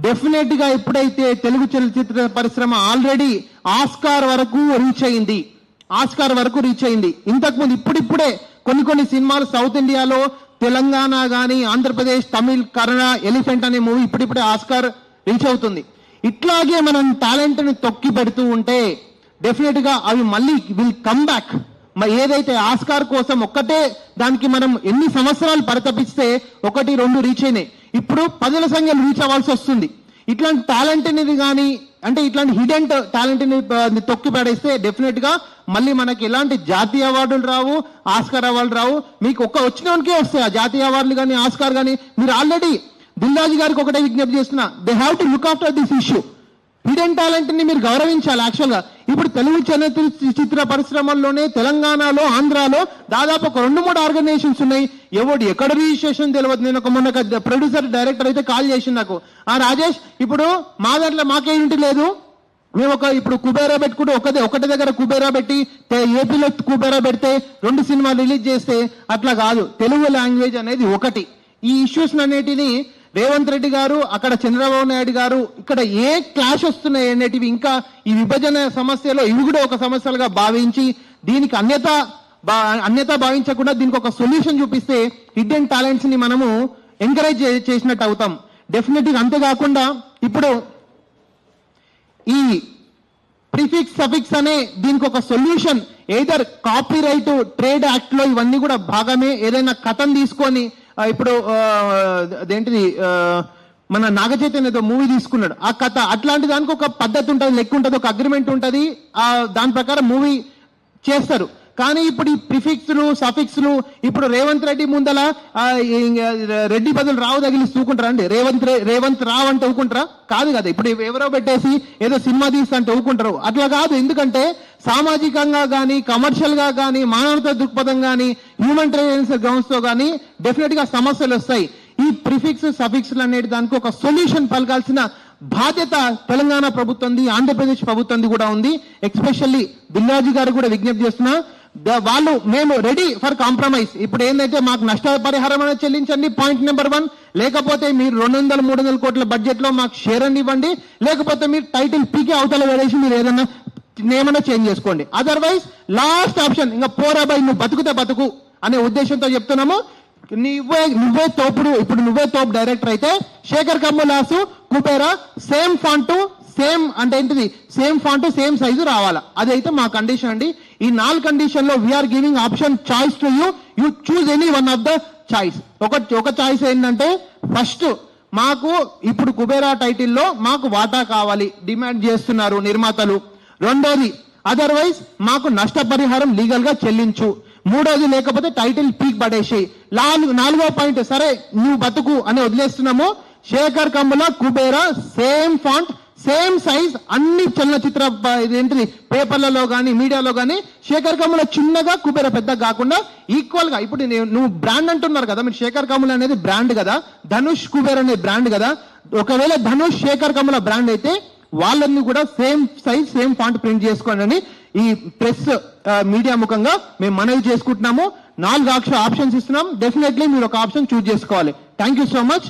Definite గా ఎప్పుడైతే తెలుగు చలనచిత్ర పరిశ్రమ ఆల్రెడీ ఆస్కార్ వరకు రీచ్ అయింది. ఇంతకుముందు ఇప్పుడిప్పుడే కొన్ని సినిమాలు సౌత్ ఇండియాలో తెలంగాణ గాని, ఆంధ్రప్రదేశ్, తమిళ్, కన్నడ, ఎలిఫెంట్ అనే మూవీ ఇప్పుడిప్పుడే ఆస్కార్ రీచ్ అవుతుంది. ఇట్లాగే మనం టాలెంట్ ని తొక్కి పెడుతూ ఉంటే డెఫినెట్ గా అవి మళ్ళీ విల్ కమ్ బ్యాక్. ఏదైతే ఆస్కార్ కోసం ఒక్కటే దానికి మనం ఎన్ని సంవత్సరాలు పరితపిస్తే 1, 2 రీచ్ అయినాయి, ఇప్పుడు 10ల సంఖ్యలు రీచ్ అవ్వాల్సి వస్తుంది. ఇట్లాంటి టాలెంట్ అనేది కానీ, అంటే ఇట్లాంటి హిడెన్ టాలెంట్ ని తొక్కి పడేస్తే డెఫినెట్ గా మళ్ళీ మనకి ఎలాంటి జాతీయ అవార్డులు రావు, ఆస్కార్ అవార్డులు రావు. మీకు వచ్చినోనికే వస్తాయి ఆ జాతీయ అవార్డులు కానీ, ఆస్కార్ కానీ. మీరు ఆల్రెడీ దిల్రాజు గారికి ఒకటే విజ్ఞప్తి చేస్తున్నా, they have to look after this issue. Hidden talent ని మీరు గౌరవించాలి. యాక్చువల్ గా ఇప్పుడు తెలుగు చలనచిత్ర పరిశ్రమల్లోనే తెలంగాణలో, ఆంధ్రాలో దాదాపు ఒక 2-3 ఆర్గనైజేషన్స్ ఉన్నాయి. ఎవడు ఎక్కడ రిజిస్ట్రేషన్ తెలియదు. నేను మొన్న ప్రొడ్యూసర్ డైరెక్టర్ అయితే కాల్ చేసింది నాకు, రాజేష్ ఇప్పుడు మా దాంట్లో మాకేంటి లేదు, మేము ఇప్పుడు కుబేరా పెట్టుకుంటూ ఒకటి దగ్గర కుబేరా పెట్టి ఏపీలో కుబేరా పెడితే 2 సినిమాలు రిలీజ్ చేస్తే అట్లా కాదు. తెలుగు లాంగ్వేజ్ అనేది ఒకటి. ఈ ఇష్యూస్ అన్నిటిని రేవంత్ రెడ్డి గారు, అక్కడ చంద్రబాబు నాయుడు గారు, ఇక్కడ ఏ క్లాష్ వస్తున్నాయి అనేటివి, ఇంకా ఈ విభజన సమస్యలో ఇవి కూడా ఒక సమస్యలుగా భావించి దీనికి అన్యత భావించకుండా దీనికి ఒక సొల్యూషన్ చూపిస్తే హిడెన్ టాలెంట్స్ ని మనము ఎంకరేజ్ చేసినట్టు అవుతాం డెఫినెట్ గా. అంతేకాకుండా ఇప్పుడు ఈ ప్రిఫిక్స్ సఫిక్స్ అనే దీనికి ఒక solution either copyright trade act లో ఇవన్నీ కూడా భాగమే. ఏదైనా కథను తీసుకొని ఇప్పుడు అదేంటిది మన నాగచైతన్య మూవీ తీసుకున్నాడు, ఆ కథ అట్లాంటి దానికి ఒక పద్ధతి ఉంటుంది, లెక్క ఉంటుంది, ఒక అగ్రిమెంట్ ఉంటుంది, దాని ప్రకారం మూవీ చేస్తారు. కానీ ఇప్పుడు ఈ ప్రిఫిక్స్లు సఫిక్స్లు ఇప్పుడు రేవంత్ రెడ్డి ముందల రెడ్డి బదులు రావు తగిలి ఊకుంటారా అండి? రేవంత్ రావు అంటే ఊకుంటారా? కాదు కదా. ఇప్పుడు ఎవరో పెట్టేసి ఏదో సినిమా తీస్తా అంటే ఊకుంటారు, అట్లా కాదు. ఎందుకంటే సామాజికంగా కానీ, కమర్షియల్ గా కానీ, మానవతా దృక్పథం కానీ, హ్యూమనిటేరియన్ గ్రౌండ్స్ తో కానీ డెఫినెట్ గా సమస్యలు వస్తాయి. ఈ ప్రిఫిక్స్ సఫిక్స్లు అనేది దానికి ఒక సొల్యూషన్ పలకాల్సిన బాధ్యత తెలంగాణ ప్రభుత్వంది, ఆంధ్రప్రదేశ్ ప్రభుత్వంది కూడా ఉంది. ఎస్పెషల్లీ దిల్రాజు గారు కూడా విజ్ఞప్తి చేస్తున్నా, మేము రెడీ ఫర్ కాంప్రమైజ్. ఇప్పుడు ఏంటంటే మాకు నష్టపరిహారం అనేది చెల్లించండి, పాయింట్ నెంబర్ 1. లేకపోతే మీరు 200-300 కోట్ల బడ్జెట్ లో మాకు షేర్ అని ఇవ్వండి, లేకపోతే మీరు టైటిల్ పీకే అవతల వేసి మీరు ఏమన్నా చేంజ్ చేసుకోండి. అదర్వైజ్ లాస్ట్ ఆప్షన్ ఇంకా పోరాబాయ్, నువ్వు బతుకుతే బతుకు అనే ఉద్దేశంతో చెప్తున్నాము. నువ్వే తోపుడు. ఇప్పుడు నువ్వే తోపు డైరెక్టర్ అయితే శేఖర్ కమ్ములాసు కుబేరా సేమ్ ఫాంట్, సేమ్ అంటే ఏంటిది, సేమ్ ఫాంట్, సేమ్ సైజు రావాలా. అదైతే మా కండిషన్ అండి. ఈ 4 కండిషన్ లో we are giving option choice to you choose any one of the choice. ఒక చాయిస్ ఏంటంటే ఫస్ట్ మాకు ఇప్పుడు కుబేరా టైటిల్లో మాకు వాటా కావాలి డిమాండ్ చేస్తున్నారు నిర్మాతలు. రెండోది అదర్వైజ్ మాకు నష్టపరిహారం లీగల్ గా చెల్లించు. మూడోది లేకపోతే టైటిల్ పీక్ పడేసేయి. 4వ పాయింట్ సరే నువ్వు బతుకు అని వదిలేస్తున్నాము. Sekhar Kammula Kubera same font, same size, అన్ని చలనచిత్ర ఇదేంటిది పేపర్లలో కానీ మీడియాలో కానీ శేఖర్ కమ్ముల చిన్నగా, కుబేరా పెద్దగా కాకుండా ఈక్వల్ గా. ఇప్పుడు నువ్వు బ్రాండ్ అంటున్నారు కదా, మీరు శేఖర్ కమ్ముల అనేది బ్రాండ్ కదా, ధనుష్ కుబేర్ అనేది బ్రాండ్ కదా. ఒకవేళ ధనుష్ శేఖర్ కమ్ముల బ్రాండ్ అయితే వాళ్ళని కూడా same size, same font print చేసుకోండి అని ఈ ప్రెస్ మీడియా ముఖంగా మేము మనవి చేసుకుంటున్నాము. 4 ఆప్షన్స్ ఇస్తున్నాం. డెఫినెట్లీ మీరు ఒక ఆప్షన్ చూజ్ చేసుకోవాలి. Thank you so much.